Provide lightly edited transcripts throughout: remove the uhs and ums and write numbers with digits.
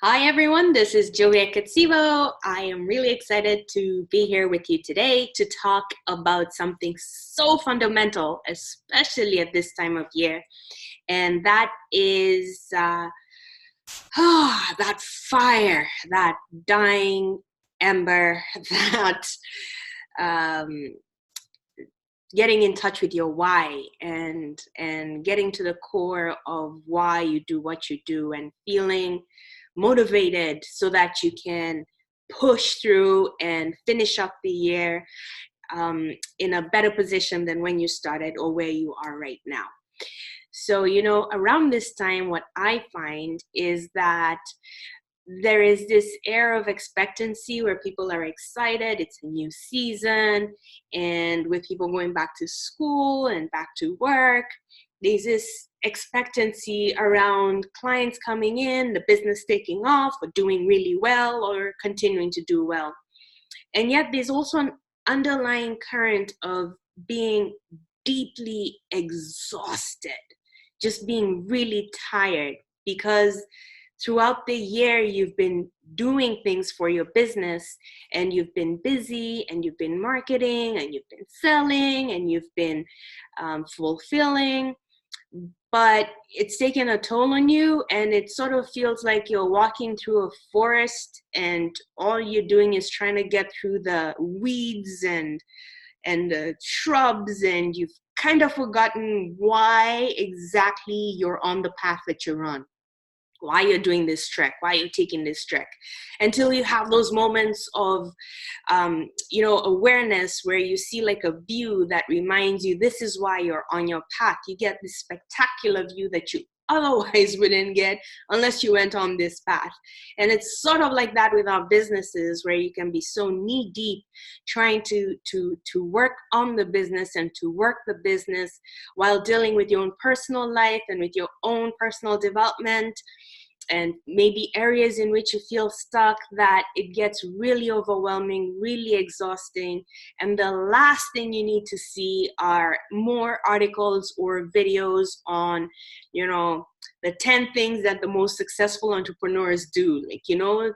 Hi everyone, this is Julia Katsibo. I am really excited to be here with you today to talk about something so fundamental, especially at this time of year, and that is that fire, that dying ember, that um, getting in touch with your why and getting to the core of why you do what you do and feeling motivated so that you can push through and finish up the year in a better position than when you started or where you are right now. So, around this time, what I find is that there is this air of expectancy where people are excited. It's a new season. And with people going back to school and back to work, there's this expectancy around clients coming in, the business taking off, or doing really well, or continuing to do well. And yet there's also an underlying current of being deeply exhausted, just being really tired because throughout the year you've been doing things for your business and you've been busy and you've been marketing and you've been selling and you've been fulfilling, but it's taken a toll on you, and it sort of feels like you're walking through a forest and all you're doing is trying to get through the weeds and the shrubs, and you've kind of forgotten why exactly you're on the path that you're on, why you're doing this trek, why you're taking this trek, until you have those moments of, awareness where you see like a view that reminds you this is why you're on your path. You get this spectacular view that you otherwise wouldn't get unless you went on this path. And it's sort of like that with our businesses, where you can be so knee deep trying to work on the business and to work the business while dealing with your own personal life and with your own personal development, and maybe areas in which you feel stuck, that it gets really overwhelming, really exhausting. And the last thing you need to see are more articles or videos on, the 10 things that the most successful entrepreneurs do. Like,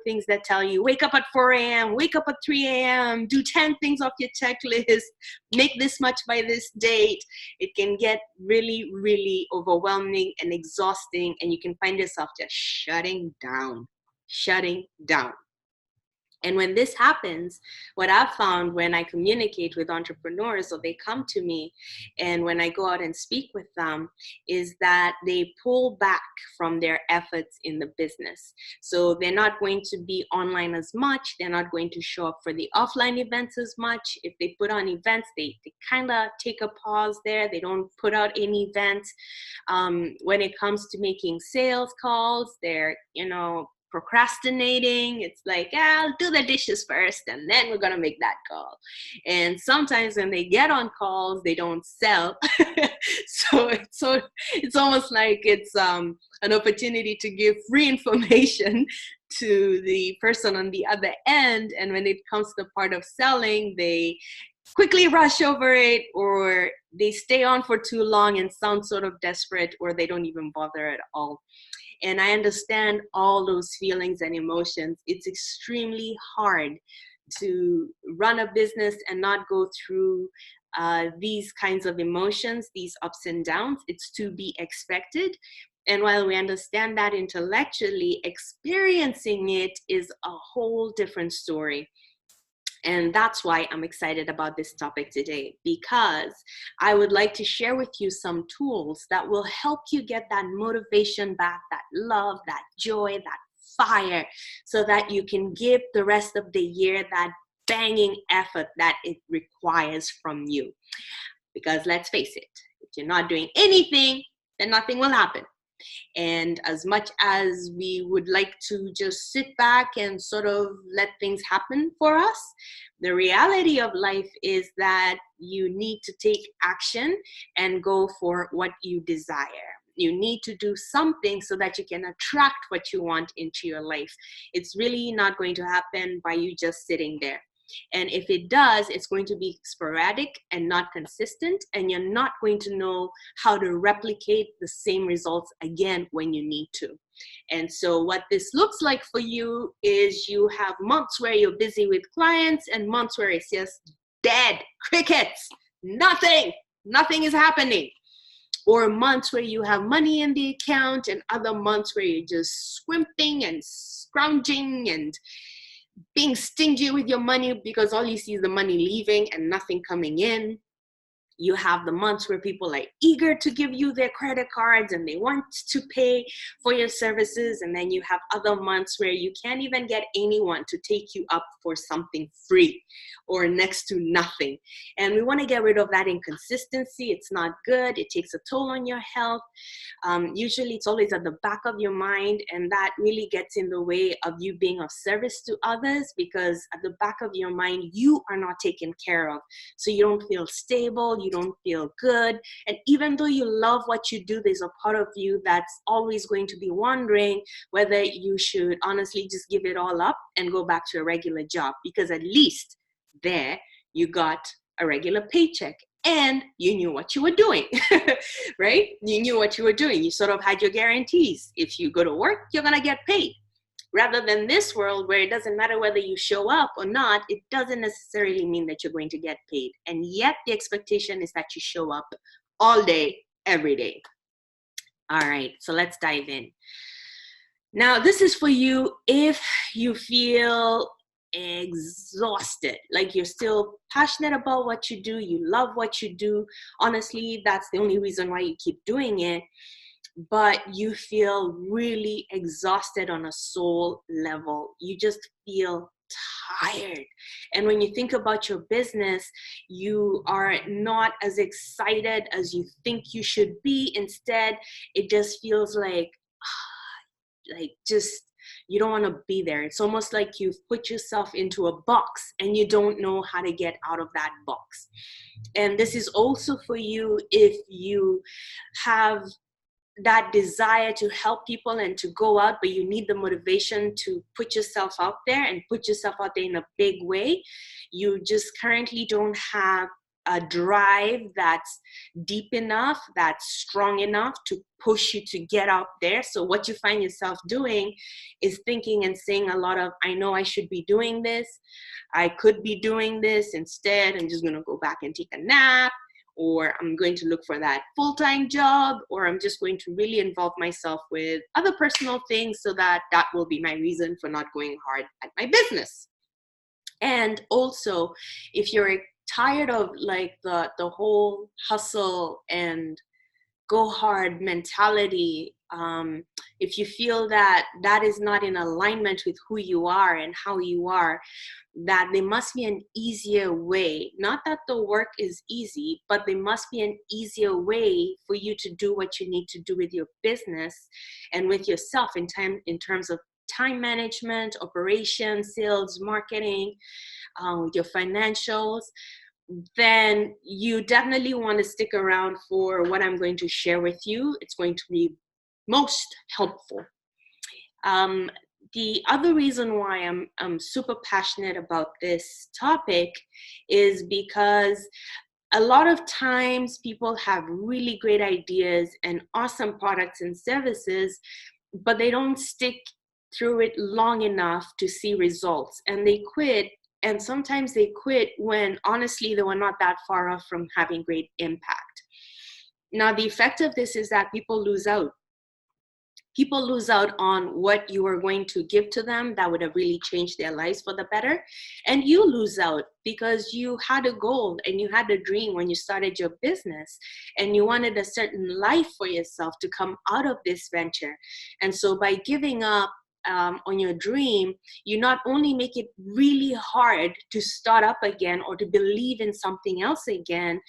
things that tell you, wake up at 4 a.m., wake up at 3 a.m., do 10 things off your checklist, make this much by this date. It can get really, really overwhelming and exhausting, and you can find yourself just shutting down. And when this happens, what I've found when I communicate with entrepreneurs or they come to me and when I go out and speak with them is that they pull back from their efforts in the business. So they're not going to be online as much. They're not going to show up for the offline events as much. If they put on events, they kind of take a pause there. They don't put out any events. When it comes to making sales calls, they're, procrastinating. It's like, I'll do the dishes first and then we're gonna make that call. And sometimes when they get on calls, they don't sell. so it's almost like it's an opportunity to give free information to the person on the other end. And when it comes to the part of selling, they quickly rush over it, or they stay on for too long and sound sort of desperate, or they don't even bother at all. And I understand all those feelings and emotions. It's extremely hard to run a business and not go through these kinds of emotions, these ups and downs. It's to be expected. And while we understand that intellectually, experiencing it is a whole different story. And that's why I'm excited about this topic today, because I would like to share with you some tools that will help you get that motivation back, that love, that joy, that fire, so that you can give the rest of the year that banging effort that it requires from you. Because let's face it, if you're not doing anything, then nothing will happen. And as much as we would like to just sit back and sort of let things happen for us, the reality of life is that you need to take action and go for what you desire. You need to do something so that you can attract what you want into your life. It's really not going to happen by you just sitting there. And if it does, it's going to be sporadic and not consistent, and you're not going to know how to replicate the same results again when you need to. And so what this looks like for you is you have months where you're busy with clients and months where it's just dead, crickets, nothing is happening. Or months where you have money in the account and other months where you're just scrimping and scrounging and being stingy with your money because all you see is the money leaving and nothing coming in. You have the months where people are eager to give you their credit cards and they want to pay for your services. And then you have other months where you can't even get anyone to take you up for something free or next to nothing. And we want to get rid of that inconsistency. It's not good. It takes a toll on your health. Usually it's always at the back of your mind, and that really gets in the way of you being of service to others, because at the back of your mind, you are not taken care of. So you don't feel stable, you don't feel good. And even though you love what you do, there's a part of you that's always going to be wondering whether you should honestly just give it all up and go back to a regular job, because at least there you got a regular paycheck and you knew what you were doing, right? You knew what you were doing. You sort of had your guarantees. If you go to work, you're going to get paid. Rather than this world where it doesn't matter whether you show up or not, it doesn't necessarily mean that you're going to get paid. And yet the expectation is that you show up all day, every day. All right, so let's dive in. Now, this is for you if you feel exhausted, like you're still passionate about what you do, you love what you do. Honestly, that's the only reason why you keep doing it. But you feel really exhausted on a soul level. You just feel tired. And when you think about your business, you are not as excited as you think you should be. Instead, it just feels like just you don't want to be there. It's almost like you've put yourself into a box and you don't know how to get out of that box. And this is also for you if you have that desire to help people and to go out, but you need the motivation to put yourself out there and put yourself out there in a big way. You just currently don't have a drive that's deep enough, that's strong enough to push you to get out there. So what you find yourself doing is thinking and saying a lot of, I know I should be doing this. I could be doing this. Instead, I'm just going to go back and take a nap, or I'm going to look for that full-time job, or I'm just going to really involve myself with other personal things so that that will be my reason for not going hard at my business. And also, if you're tired of like the whole hustle and go hard mentality, if you feel that that is not in alignment with who you are and how you are, that there must be an easier way. Not that the work is easy, but there must be an easier way for you to do what you need to do with your business and with yourself in terms of time management, operations, sales, marketing, with your financials. Then you definitely want to stick around for what I'm going to share with you. It's going to be most helpful. The other reason why I'm super passionate about this topic is because a lot of times people have really great ideas and awesome products and services, but they don't stick through it long enough to see results, and they quit. And sometimes they quit when honestly they were not that far off from having great impact. Now, the effect of this is that people lose out. People lose out on what you are going to give to them that would have really changed their lives for the better. And you lose out because you had a goal and you had a dream when you started your business, and you wanted a certain life for yourself to come out of this venture. And so by giving up on your dream, you not only make it really hard to start up again or to believe in something else again,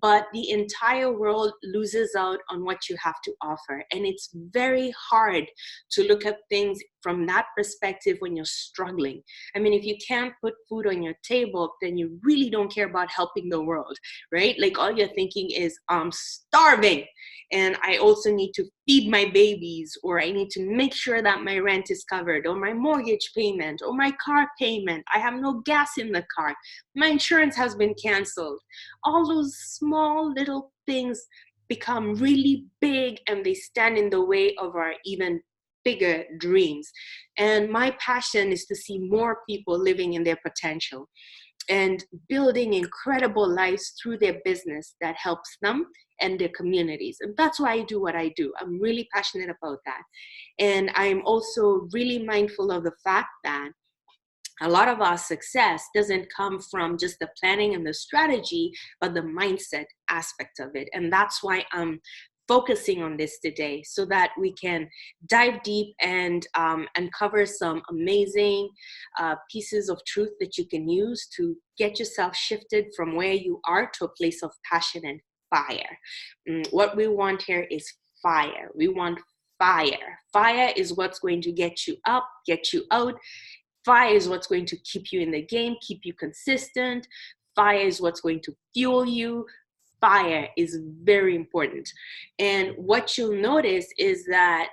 but the entire world loses out on what you have to offer. And it's very hard to look at things from that perspective when you're struggling. I mean, if you can't put food on your table, then you really don't care about helping the world, right? Like all you're thinking is, I'm starving and I also need to feed my babies, or I need to make sure that my rent is is covered, or my mortgage payment, or my car payment. I have no gas in the car. My insurance has been canceled. All those small little things become really big, and they stand in the way of our even bigger dreams. And my passion is to see more people living in their potential and building incredible lives through their business that helps them and their communities. And that's why I do what I do. I'm really passionate about that. And I'm also really mindful of the fact that a lot of our success doesn't come from just the planning and the strategy, but the mindset aspect of it. And that's why I'm focusing on this today, so that we can dive deep and uncover some amazing pieces of truth that you can use to get yourself shifted from where you are to a place of passion and fire. What we want here is fire. We want fire. Fire is what's going to get you up, get you out. Fire is what's going to keep you in the game, keep you consistent. Fire is what's going to fuel you. Fire is very important. And what you'll notice is that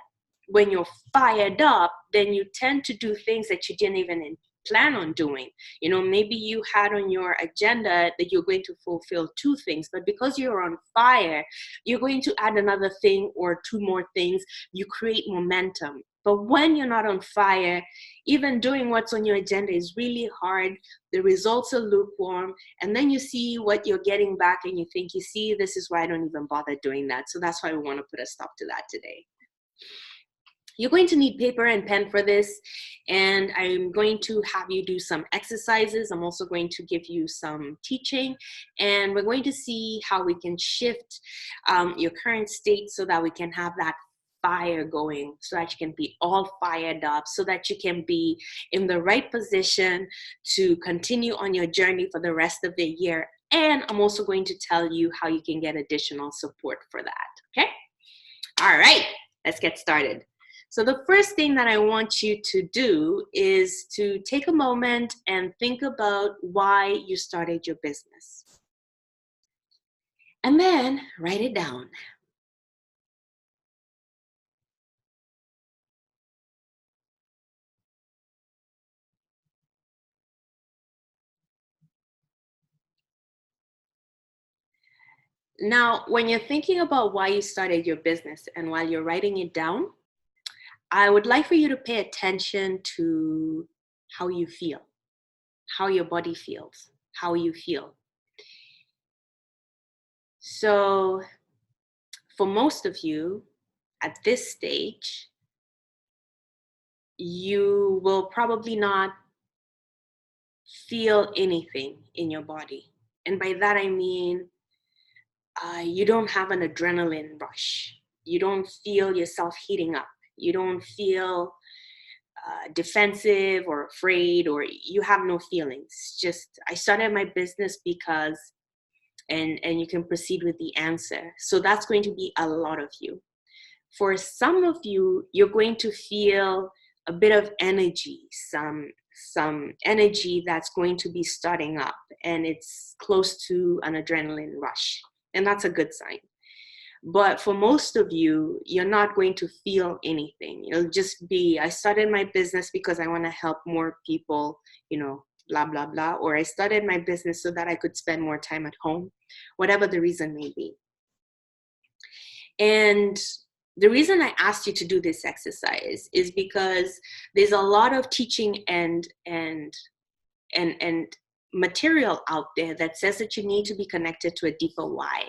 when you're fired up, then you tend to do things that you didn't even plan on doing. You know, maybe you had on your agenda that you're going to fulfill 2 things, but because you're on fire, you're going to add another thing or 2 more things. You create momentum. But when you're not on fire, even doing what's on your agenda is really hard. The results are lukewarm. And then you see what you're getting back and you think, you see, this is why I don't even bother doing that. So that's why we want to put a stop to that today. You're going to need paper and pen for this, and I'm going to have you do some exercises. I'm also going to give you some teaching, and we're going to see how we can shift your current state so that we can have that fire going, so that you can be all fired up, so that you can be in the right position to continue on your journey for the rest of the year. And I'm also going to tell you how you can get additional support for that, okay? All right, let's get started. So the first thing that I want you to do is to take a moment and think about why you started your business. And then write it down. Now, when you're thinking about why you started your business and while you're writing it down, I would like for you to pay attention to how you feel, how your body feels, how you feel. So for most of you at this stage, you will probably not feel anything in your body. And by that, I mean, you don't have an adrenaline rush. You don't feel yourself heating up. You don't feel defensive or afraid, or you have no feelings. Just, I started my business because, and you can proceed with the answer. So that's going to be a lot of you. For some of you, you're going to feel a bit of energy, some energy that's going to be starting up, and it's close to an adrenaline rush. And that's a good sign. But for most of you, you're not going to feel anything. It'll just be, I started my business because I want to help more people, you know, blah, blah, blah. Or I started my business so that I could spend more time at home, whatever the reason may be. And the reason I asked you to do this exercise is because there's a lot of teaching and material out there that says that you need to be connected to a deeper why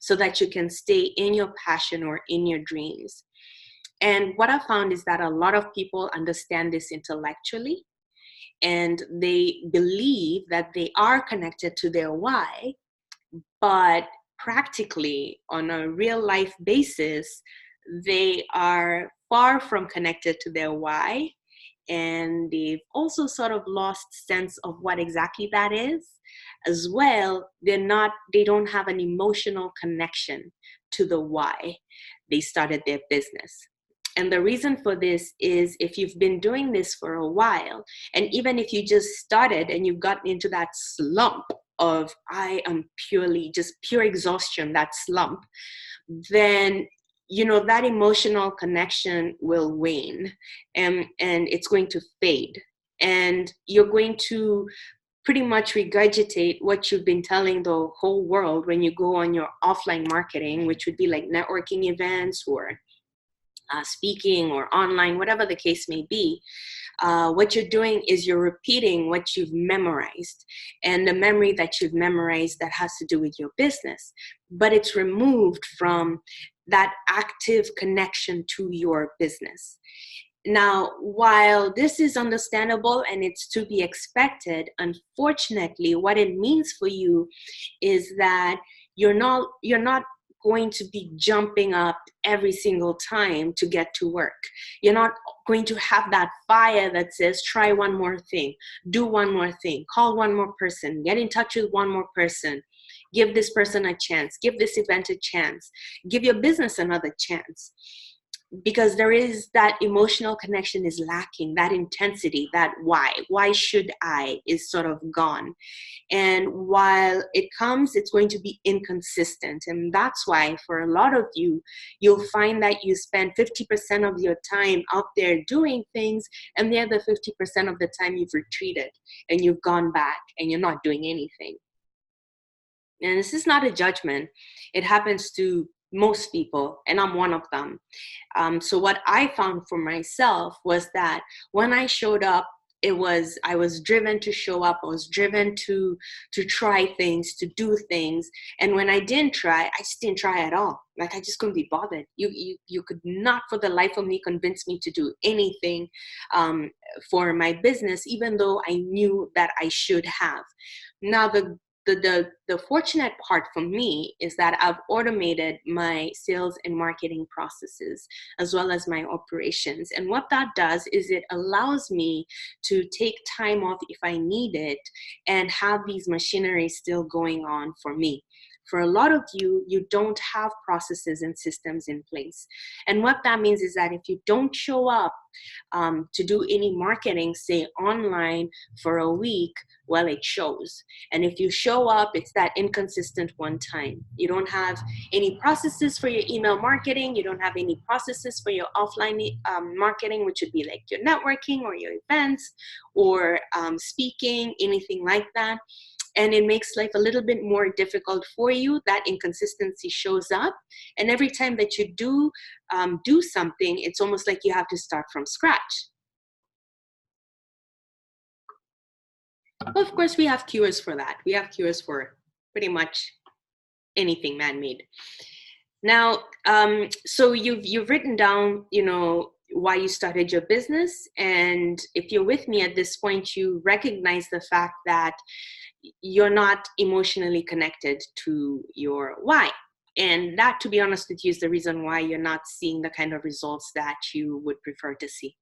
so that you can stay in your passion or in your dreams. And what I found is that a lot of people understand this intellectually, and they believe that they are connected to their why, but practically on a real life basis, they are far from connected to their why. And they've also sort of lost sense of what exactly that is as well. They don't have an emotional connection to the why they started their business. And the reason for this is, if you've been doing this for a while, and even if you just started and you've gotten into that slump of, I am pure exhaustion, that slump, then that emotional connection will wane, and it's going to fade. And you're going to pretty much regurgitate what you've been telling the whole world when you go on your offline marketing, which would be like networking events or speaking or online, whatever the case may be. What you're doing is you're repeating what you've memorized, and the memory that you've memorized that has to do with your business, but it's removed from that active connection to your business. Now, while this is understandable and it's to be expected, unfortunately, what it means for you is that you're not going to be jumping up every single time to get to work. You're not going to have that fire that says, try one more thing, do one more thing, call one more person, get in touch with one more person, give this person a chance, give this event a chance, give your business another chance. Because there is that emotional connection is lacking, that intensity, that why should I is sort of gone. And while it comes, it's going to be inconsistent. And that's why for a lot of you, you'll find that you spend 50% of your time out there doing things, and the other 50% of the time you've retreated and you've gone back and you're not doing anything. And this is not a judgment. It happens to most people, and I'm one of them. So what I found for myself was that when I showed up, I was driven to show up. I was driven to try things, to do things. And when I didn't try, I just didn't try at all. Like, I just couldn't be bothered. You could not for the life of me convince me to do anything for my business, even though I knew that I should have. Now, the fortunate part for me is that I've automated my sales and marketing processes as well as my operations. And what that does is it allows me to take time off if I need it and have these machinery still going on for me. For a lot of you, you don't have processes and systems in place. And what that means is that if you don't show up to do any marketing, say online, for a week, well, it shows. And if you show up, it's that inconsistent one time. You don't have any processes for your email marketing. You don't have any processes for your offline marketing, which would be like your networking or your events or speaking, anything like that. And it makes life a little bit more difficult for you. That inconsistency shows up. And every time that you do something, it's almost like you have to start from scratch. Well, of course, we have cures for that. We have cures for pretty much anything man-made. Now, so you've written down, why you started your business. And if you're with me at this point, you recognize the fact that you're not emotionally connected to your why. And that, to be honest with you, is the reason why you're not seeing the kind of results that you would prefer to see.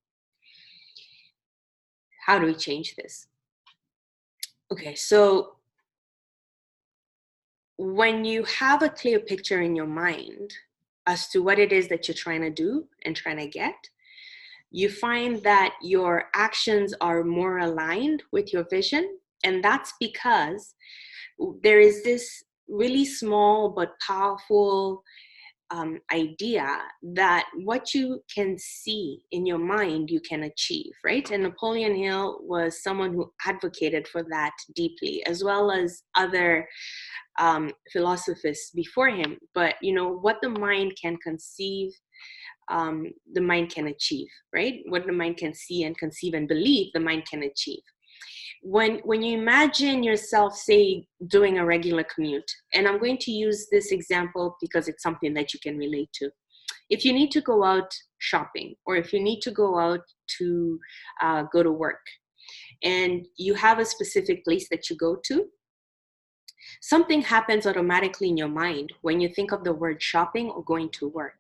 How do we change this? Okay, so when you have a clear picture in your mind as to what it is that you're trying to do and trying to get, you find that your actions are more aligned with your vision. And that's because there is this really small but powerful idea that what you can see in your mind, you can achieve, right? And Napoleon Hill was someone who advocated for that deeply, as well as other philosophers before him. But, what the mind can conceive, the mind can achieve, right? What the mind can see and conceive and believe, the mind can achieve. When you imagine yourself, say, doing a regular commute, and I'm going to use this example because it's something that you can relate to. If you need to go out shopping, or if you need to go out to go to work, and you have a specific place that you go to, something happens automatically in your mind when you think of the word shopping or going to work.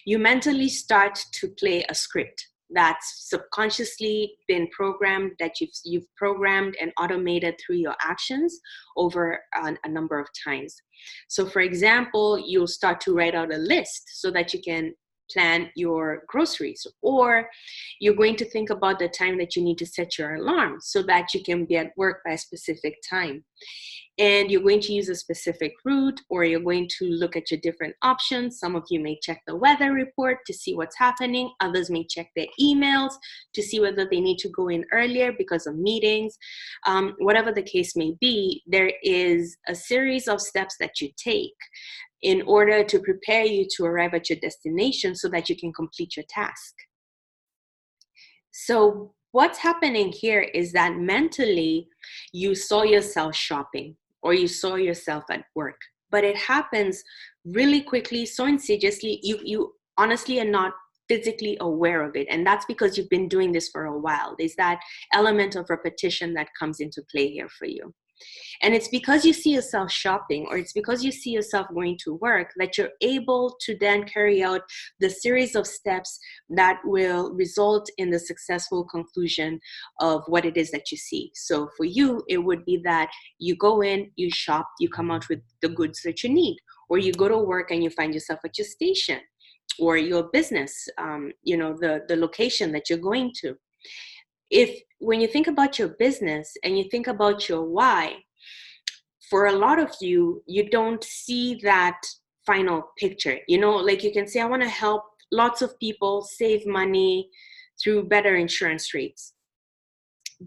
You mentally start to play a script that's subconsciously been programmed, that you've programmed and automated through your actions over a number of times. So for example, you'll start to write out a list so that you can plan your groceries, or you're going to think about the time that you need to set your alarm so that you can be at work by a specific time. And you're going to use a specific route, or you're going to look at your different options. Some of you may check the weather report to see what's happening. Others may check their emails to see whether they need to go in earlier because of meetings. Whatever the case may be, there is a series of steps that you take in order to prepare you to arrive at your destination so that you can complete your task. So what's happening here is that mentally you saw yourself shopping or you saw yourself at work, but it happens really quickly, so insidiously, you honestly are not physically aware of it. And that's because you've been doing this for a while. There's that element of repetition that comes into play here for you. And it's because you see yourself shopping, or it's because you see yourself going to work, that you're able to then carry out the series of steps that will result in the successful conclusion of what it is that you see. So for you, it would be that you go in, you shop, you come out with the goods that you need, or you go to work and you find yourself at your station or your business, the location that you're going to. When you think about your business and you think about your why, for a lot of you, you don't see that final picture. Like you can say, I want to help lots of people save money through better insurance rates.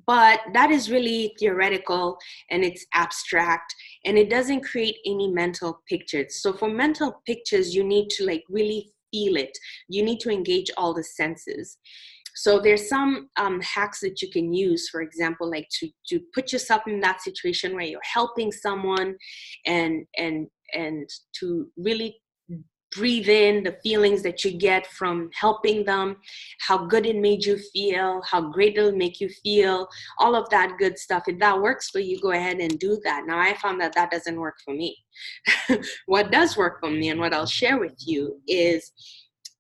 But that is really theoretical and it's abstract and it doesn't create any mental pictures. So for mental pictures, you need to really feel it. You need to engage all the senses. So there's some hacks that you can use, for example, like to put yourself in that situation where you're helping someone and to really breathe in the feelings that you get from helping them, how good it made you feel, how great it'll make you feel, all of that good stuff. If that works for you, go ahead and do that. Now, I found that doesn't work for me. What does work for me and what I'll share with you is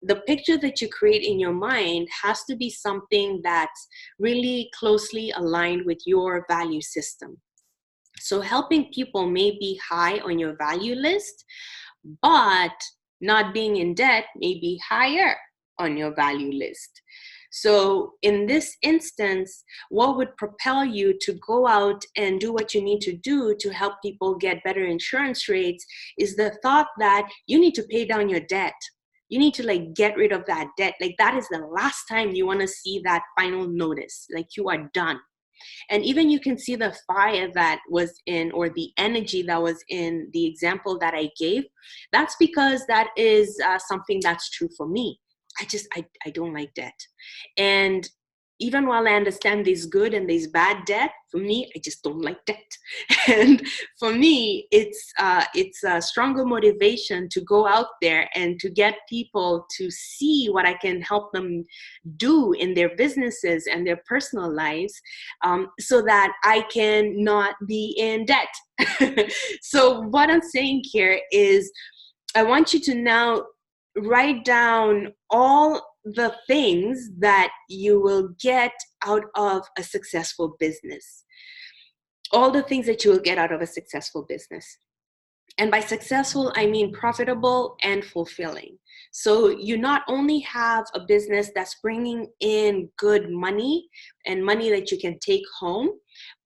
the picture that you create in your mind has to be something that's really closely aligned with your value system. So helping people may be high on your value list, but not being in debt may be higher on your value list. So in this instance, what would propel you to go out and do what you need to do to help people get better insurance rates is the thought that you need to pay down your debt. You need to get rid of that debt. That is the last time you want to see that final notice. You are done. And even you can see the fire that was in, or the energy that was in the example that I gave. That's because that is something that's true for me. I don't like debt. And even while I understand there's good and there's bad debt, for me, I just don't like debt. And for me, it's a stronger motivation to go out there and to get people to see what I can help them do in their businesses and their personal lives, so that I can not be in debt. So what I'm saying here is I want you to now write down all the things that you will get out of a successful business. All the things that you will get out of a successful business. And by successful, I mean profitable and fulfilling. So you not only have a business that's bringing in good money and money that you can take home,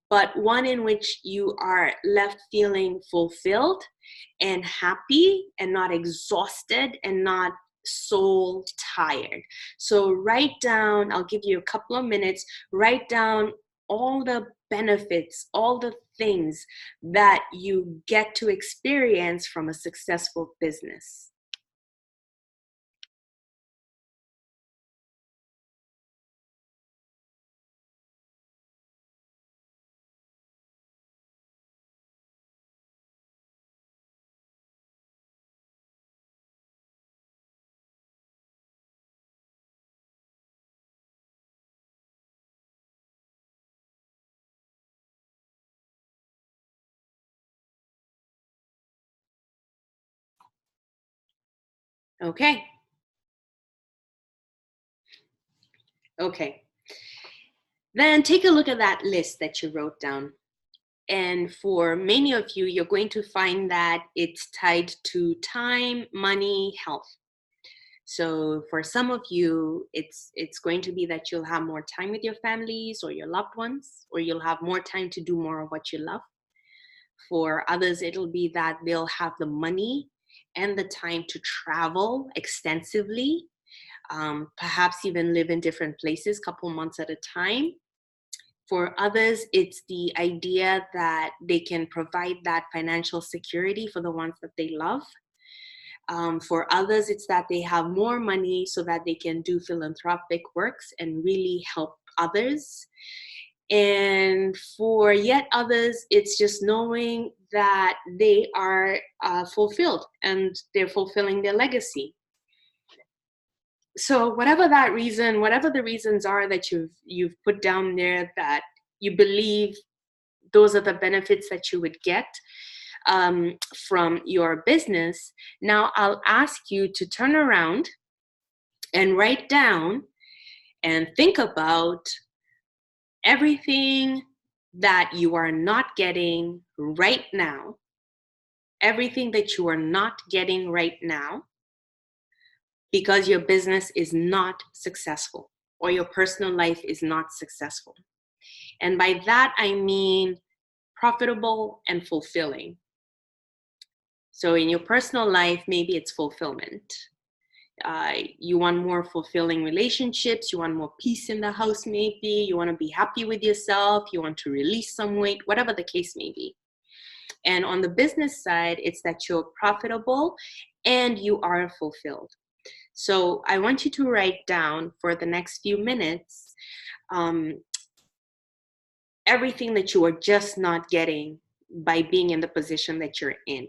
but one in which you are left feeling fulfilled and happy and not exhausted and not soul tired. So write down, I'll give you a couple of minutes, write down all the benefits, all the things that you get to experience from a successful business. Okay. Okay. Then take a look at that list that you wrote down. And for many of you, you're going to find that it's tied to time, money, health. So for some of you, it's going to be that you'll have more time with your families or your loved ones, or you'll have more time to do more of what you love. For others, it'll be that they'll have the money and the time to travel extensively, perhaps even live in different places, couple months at a time. For others, it's the idea that they can provide that financial security for the ones that they love. For others, it's that they have more money so that they can do philanthropic works and really help others. And for yet others, it's just knowing that they are fulfilled and they're fulfilling their legacy. So whatever that reason, whatever the reasons are that you've put down there, that you believe those are the benefits that you would get from your business, now I'll ask you to turn around and write down and think about everything that you are not getting right now, everything that you are not getting right now because your business is not successful or your personal life is not successful. And by that, I mean profitable and fulfilling. So in your personal life, maybe it's fulfillment. You want more fulfilling relationships, you want more peace in the house, maybe you want to be happy with yourself, you want to release some weight, whatever the case may be. And on the business side, it's that you're profitable and you are fulfilled. So I want you to write down for the next few minutes everything that you are just not getting by being in the position that you're in.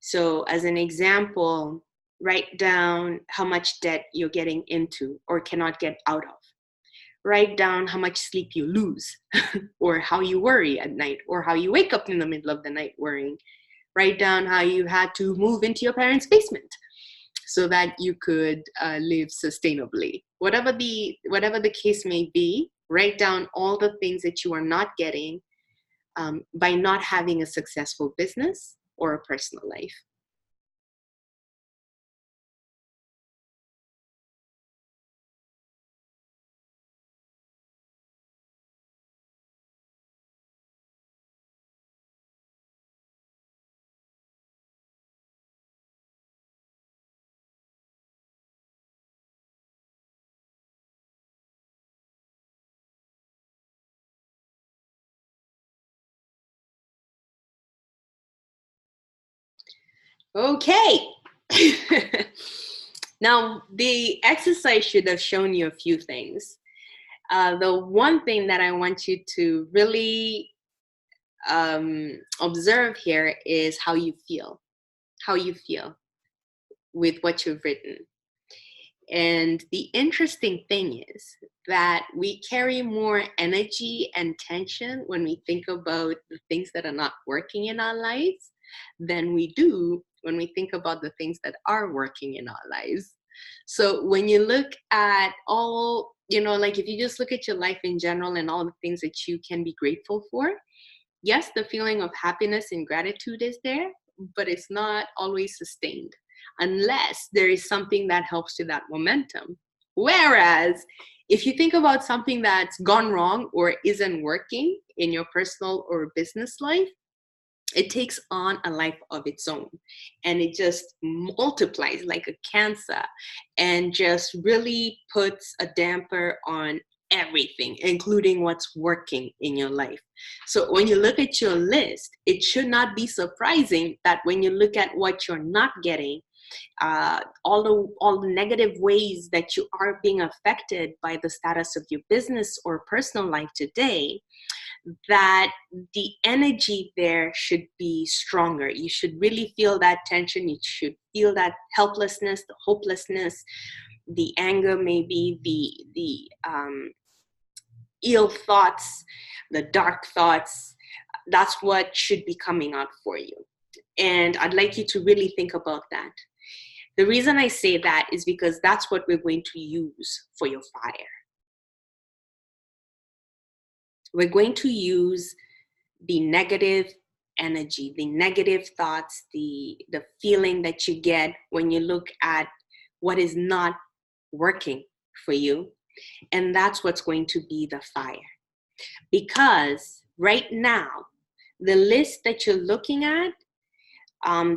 So as an example, write down how much debt you're getting into or cannot get out of. Write down how much sleep you lose or how you worry at night or how you wake up in the middle of the night worrying. Write down how you had to move into your parents' basement so that you could live sustainably. Whatever the case may be, write down all the things that you are not getting by not having a successful business or a personal life. Okay. Now, the exercise should have shown you a few things. The one thing that I want you to really observe here is how you feel with what you've written. And the interesting thing is that we carry more energy and tension when we think about the things that are not working in our lives than we do when we think about the things that are working in our lives. So when you look at all, like if you just look at your life in general and all the things that you can be grateful for, yes, the feeling of happiness and gratitude is there, but it's not always sustained unless there is something that helps to that momentum. Whereas if you think about something that's gone wrong or isn't working in your personal or business life, it takes on a life of its own and it just multiplies like a cancer and just really puts a damper on everything, including what's working in your life. So when you look at your list, it should not be surprising that when you look at what you're not getting, all the negative ways that you are being affected by the status of your business or personal life today, that the energy there should be stronger. You should really feel that tension. You should feel that helplessness, the hopelessness, the anger, maybe the ill thoughts, the dark thoughts. That's what should be coming out for you. And I'd like you to really think about that. The reason I say that is because that's what we're going to use for your fire. We're going to use the negative energy, the negative thoughts, the feeling that you get when you look at what is not working for you. And that's what's going to be the fire. Because right now, the list that you're looking at,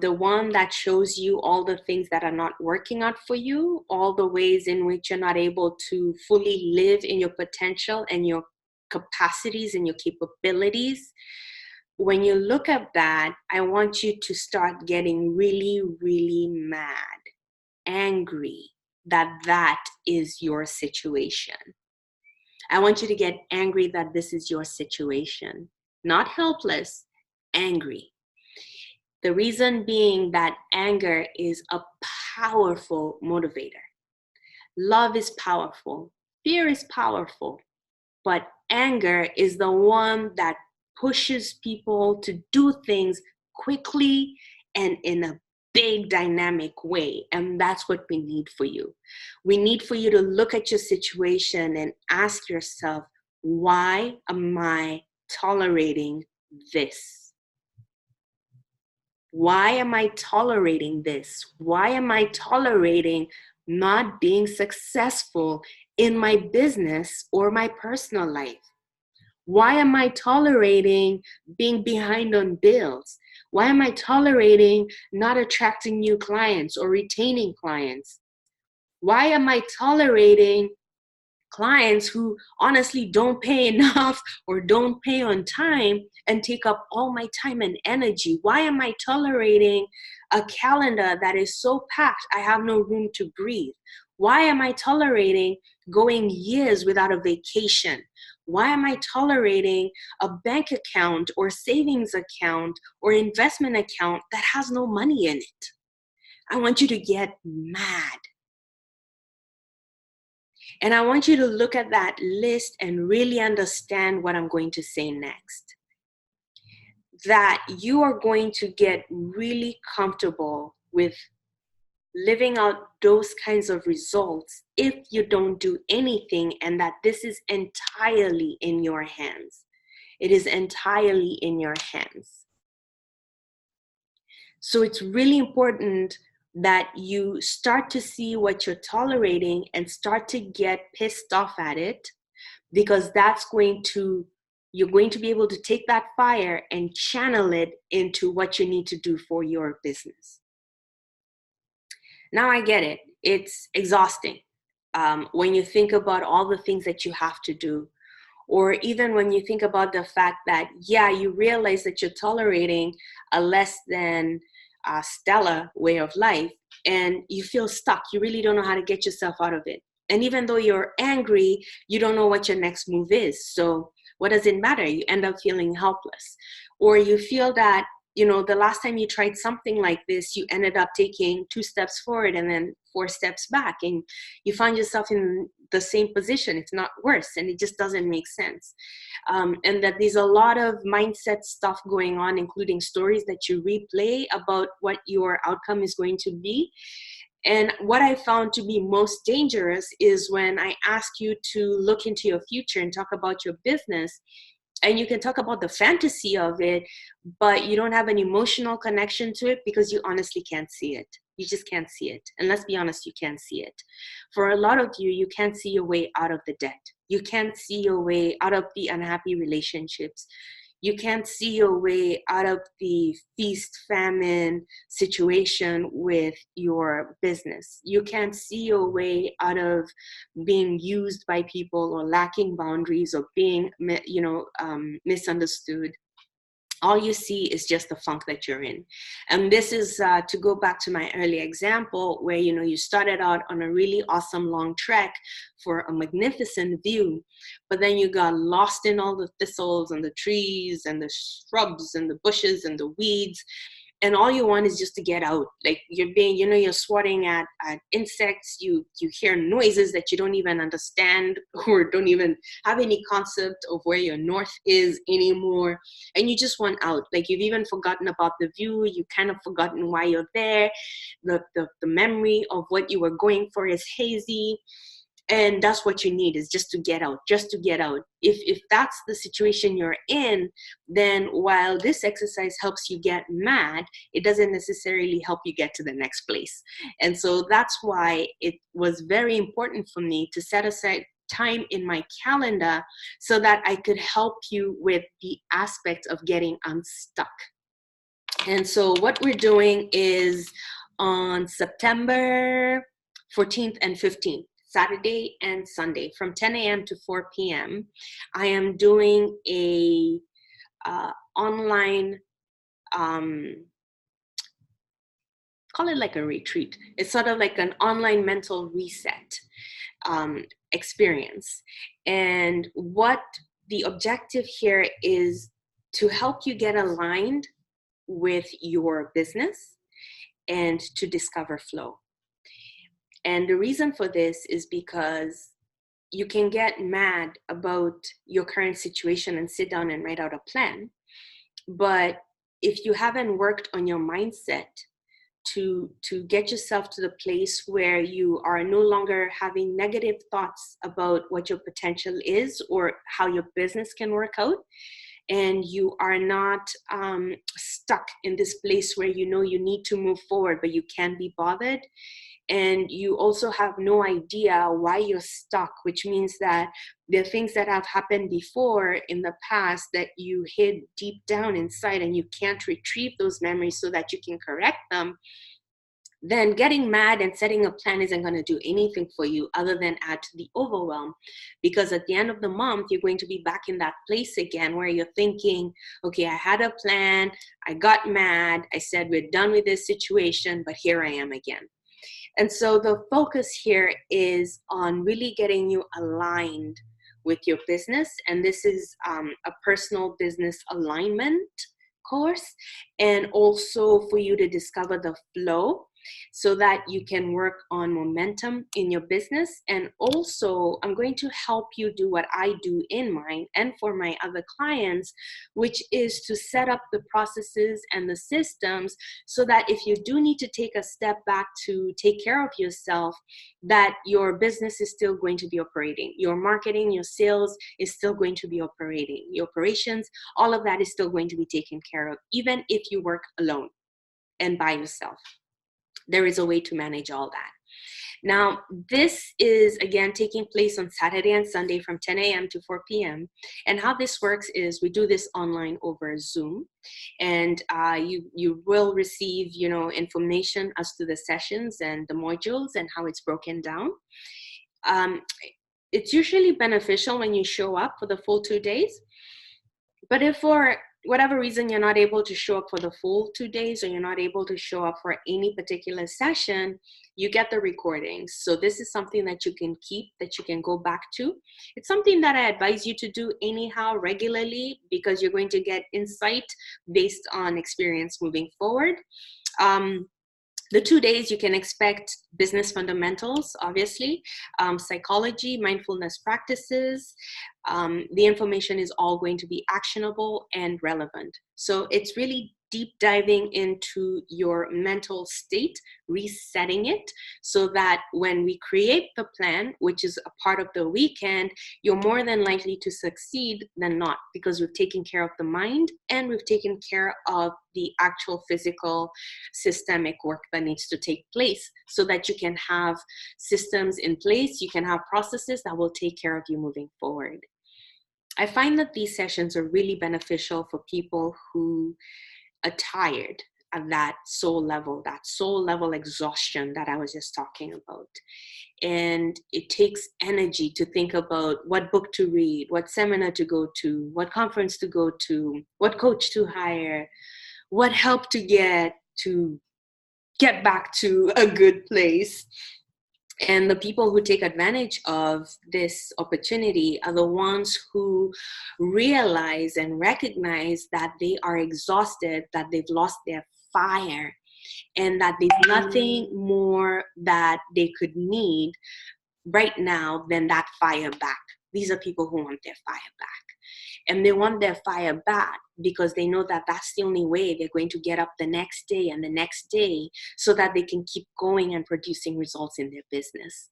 the one that shows you all the things that are not working out for you, all the ways in which you're not able to fully live in your potential and your capacities and your capabilities. When you look at that, I want you to start getting really, really mad, angry that that is your situation. I want you to get angry that this is your situation, not helpless, angry. The reason being that anger is a powerful motivator. Love is powerful. Fear is powerful. But anger is the one that pushes people to do things quickly and in a big dynamic way. And that's what we need for you. We need for you to look at your situation and ask yourself, why am I tolerating this? Why am I tolerating this? Why am I tolerating not being successful in my business or my personal life? Why am I tolerating being behind on bills? Why am I tolerating not attracting new clients or retaining clients? Why am I tolerating clients who honestly don't pay enough or don't pay on time and take up all my time and energy? Why am I tolerating a calendar that is so packed I have no room to breathe? Why am I tolerating going years without a vacation? Why am I tolerating a bank account or savings account or investment account that has no money in it? I want you to get mad. And I want you to look at that list and really understand what I'm going to say next. That you are going to get really comfortable with living out those kinds of results if you don't do anything, and that this is entirely in your hands. It is entirely in your hands. So it's really important that you start to see what you're tolerating and start to get pissed off at it, because you're going to be able to take that fire and channel it into what you need to do for your business. Now I get it. It's exhausting when you think about all the things that you have to do, or even when you think about the fact that, yeah, you realize that you're tolerating a less than stellar way of life, and you feel stuck. You really don't know how to get yourself out of it. And even though you're angry, you don't know what your next move is. So what does it matter? You end up feeling helpless. Or you feel that, the last time you tried something like this, you ended up taking 2 steps forward and then 4 steps back, and you find yourself in the same position, if not worse, and it just doesn't make sense. And that there's a lot of mindset stuff going on, including stories that you replay about what your outcome is going to be. And what I found to be most dangerous is when I ask you to look into your future and talk about your business, and you can talk about the fantasy of it, but you don't have an emotional connection to it because you honestly can't see it. You just can't see it. And let's be honest, you can't see it. For a lot of you, you can't see your way out of the debt. You can't see your way out of the unhappy relationships. You can't see your way out of the feast-famine situation with your business. You can't see your way out of being used by people or lacking boundaries or being, misunderstood. All you see is just the funk that you're in. And this is to go back to my earlier example where, you started out on a really awesome long trek for a magnificent view, but then you got lost in all the thistles and the trees and the shrubs and the bushes and the weeds. And all you want is just to get out. Like you're swatting at insects. You hear noises that you don't even understand or don't even have any concept of where your north is anymore. And you just want out. Like you've even forgotten about the view. You kind of forgotten why you're there. The memory of what you were going for is hazy. And that's what you need, is just to get out, just to get out. If that's the situation you're in, then while this exercise helps you get mad, it doesn't necessarily help you get to the next place. And so that's why it was very important for me to set aside time in my calendar so that I could help you with the aspect of getting unstuck. And so what we're doing is on September 14th and 15th, Saturday and Sunday, from 10 a.m. to 4 p.m., I am doing a online, call it like a retreat. It's sort of like an online mental reset experience. And what the objective here is to help you get aligned with your business and to discover flow. And the reason for this is because you can get mad about your current situation and sit down and write out a plan. But if you haven't worked on your mindset to get yourself to the place where you are no longer having negative thoughts about what your potential is or how your business can work out, and you are not stuck in this place where you know you need to move forward, but you can't be bothered, and you also have no idea why you're stuck, which means that there are things that have happened before in the past that you hid deep down inside and you can't retrieve those memories so that you can correct them, then getting mad and setting a plan isn't going to do anything for you other than add to the overwhelm. Because at the end of the month, you're going to be back in that place again where you're thinking, okay, I had a plan, I got mad, I said we're done with this situation, but here I am again. And so the focus here is on really getting you aligned with your business. And this is a personal business alignment course, and also for you to discover the flow so that you can work on momentum in your business. And also, I'm going to help you do what I do in mine and for my other clients, which is to set up the processes and the systems so that if you do need to take a step back to take care of yourself, that your business is still going to be operating. Your marketing, your sales is still going to be operating. Your operations, all of that is still going to be taken care of, even if you work alone and by yourself. There is a way to manage all that. Now, this is, again, taking place on Saturday and Sunday from 10 a.m. to 4 p.m. And how this works is we do this online over Zoom. And you will receive, information as to the sessions and the modules and how it's broken down. It's usually beneficial when you show up for the full 2 days. But if for whatever reason you're not able to show up for the full 2 days, or you're not able to show up for any particular session, you get the recordings. So this is something that you can keep, that you can go back to. It's something that I advise you to do anyhow regularly, because you're going to get insight based on experience moving forward. The 2 days, you can expect business fundamentals, obviously, psychology, mindfulness practices. The information is all going to be actionable and relevant. So it's really deep diving into your mental state, resetting it so that when we create the plan, which is a part of the weekend, you're more than likely to succeed than not, because we've taken care of the mind and we've taken care of the actual physical systemic work that needs to take place so that you can have systems in place, you can have processes that will take care of you moving forward. I find that these sessions are really beneficial for people who are tired at that soul level exhaustion that I was just talking about. And it takes energy to think about what book to read, what seminar to go to, what conference to go to, what coach to hire, what help to get back to a good place. And the people who take advantage of this opportunity are the ones who realize and recognize that they are exhausted, that they've lost their fire, and that there's nothing more that they could need right now than that fire back. These are people who want their fire back. And they want their fire back because they know that that's the only way they're going to get up the next day and the next day so that they can keep going and producing results in their business.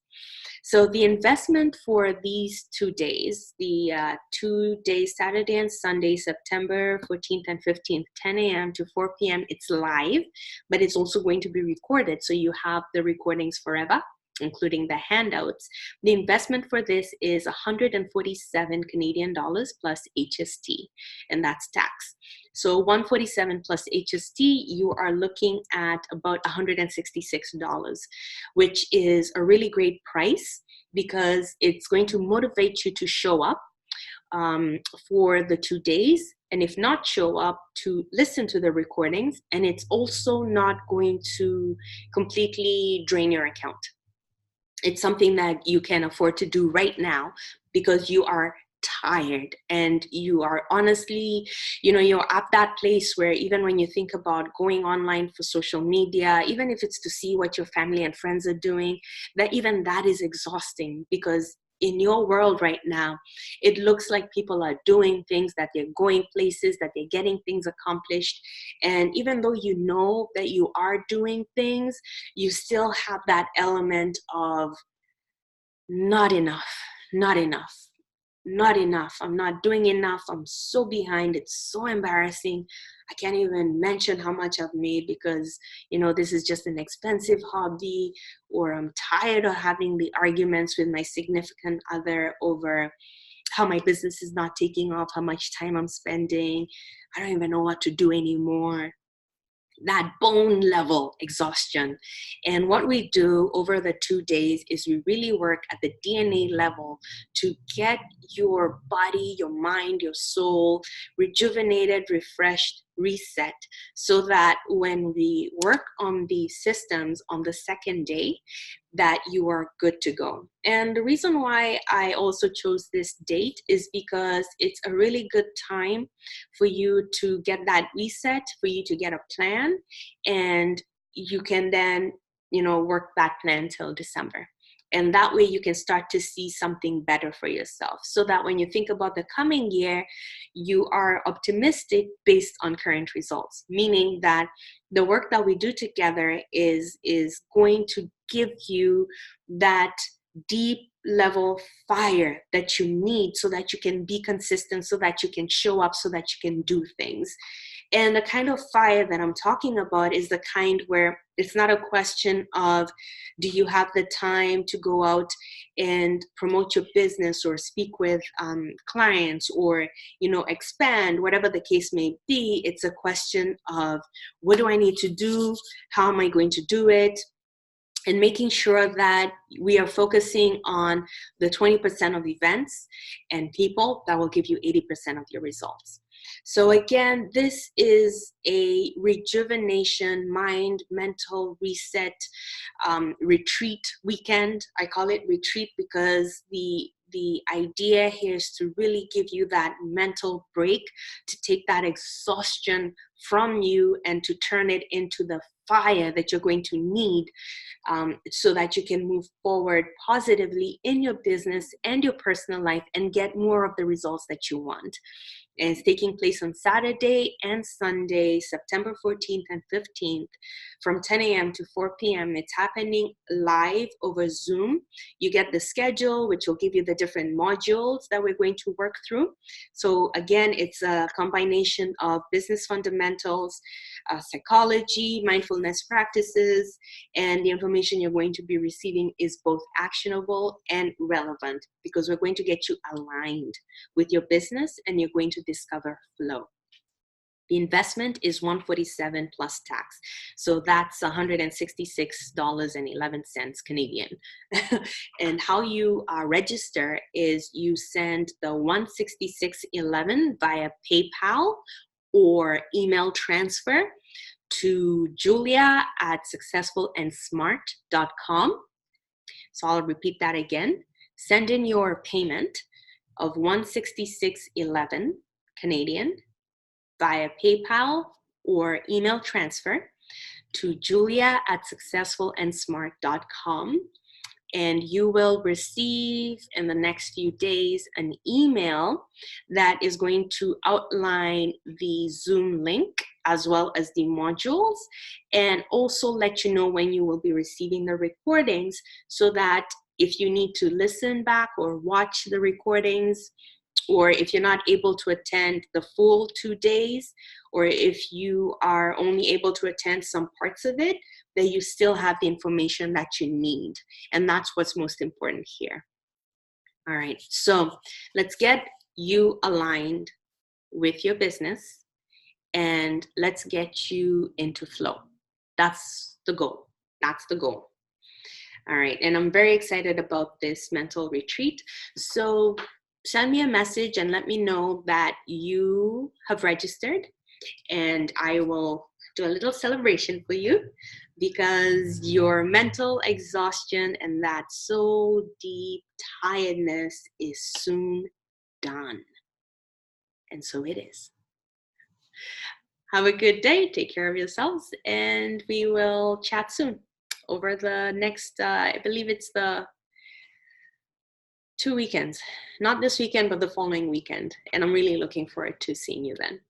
So the investment for these 2 days, the 2 days, Saturday and Sunday, September 14th and 15th, 10 a.m. to 4 p.m., it's live, but it's also going to be recorded. So you have the recordings forever, including the handouts. The investment for this is 147 Canadian dollars plus HST, and that's tax. So 147 plus HST, you are looking at about $166, which is a really great price because it's going to motivate you to show up for the 2 days, and if not show up, to listen to the recordings. And it's also not going to completely drain your account. It's something that you can afford to do right now because you are tired and you are honestly, you're at that place where even when you think about going online for social media, even if it's to see what your family and friends are doing, that is exhausting, because in your world right now, it looks like people are doing things, that they're going places, that they're getting things accomplished. And even though you know that you are doing things, you still have that element of not enough, not enough, not enough. I'm not doing enough. I'm so behind. It's so embarrassing. I can't even mention how much I've made because, this is just an expensive hobby, or I'm tired of having the arguments with my significant other over how my business is not taking off, how much time I'm spending. I don't even know what to do anymore. That bone level exhaustion. And what we do over the 2 days is we really work at the DNA level to get your body, your mind, your soul rejuvenated, refreshed, reset, so that when we work on the systems on the second day, that you are good to go. And the reason why I also chose this date is because it's a really good time for you to get that reset, for you to get a plan, and you can then, work that plan till December. And that way you can start to see something better for yourself, so that when you think about the coming year, you are optimistic based on current results, meaning that the work that we do together is going to give you that deep level fire that you need, so that you can be consistent, so that you can show up, so that you can do things. And the kind of fire that I'm talking about is the kind where it's not a question of, do you have the time to go out and promote your business or speak with clients or, expand, whatever the case may be. It's a question of, what do I need to do? How am I going to do it? And making sure that we are focusing on the 20% of events and people that will give you 80% of your results. So again, this is a rejuvenation, mind, mental reset retreat weekend. I call it retreat because the idea here is to really give you that mental break, to take that exhaustion from you and to turn it into the fire that you're going to need so that you can move forward positively in your business and your personal life and get more of the results that you want. And it's taking place on Saturday and Sunday, September 14th and 15th, from 10 a.m. to 4 p.m. It's happening live over Zoom. You get the schedule, which will give you the different modules that we're going to work through. So again, it's a combination of business fundamentals, psychology, mindfulness practices, and the information you're going to be receiving is both actionable and relevant, because we're going to get you aligned with your business and you're going to discover flow. The investment is $147 plus tax. So that's $166.11 Canadian. And how you register is you send the $166.11 via PayPal or email transfer to julia@successfulandsmart.com. So I'll repeat that again. Send in your payment of $166.11 Canadian via PayPal or email transfer to julia@successfulandsmart.com. and you will receive in the next few days an email that is going to outline the Zoom link as well as the modules, and also let you know when you will be receiving the recordings, so that if you need to listen back or watch the recordings, or if you're not able to attend the full 2 days, or if you are only able to attend some parts of it, that you still have the information that you need. And that's what's most important here. All right, so let's get you aligned with your business, and let's get you into flow. That's the goal. That's the goal. All right, and I'm very excited about this mental retreat. So send me a message and let me know that you have registered, and I will do a little celebration for you, because your mental exhaustion and that soul deep tiredness is soon done. And so it is. Have a good day. Take care of yourselves, and we will chat soon over the next, I believe it's the 2 weekends. Not this weekend, but the following weekend. And I'm really looking forward to seeing you then.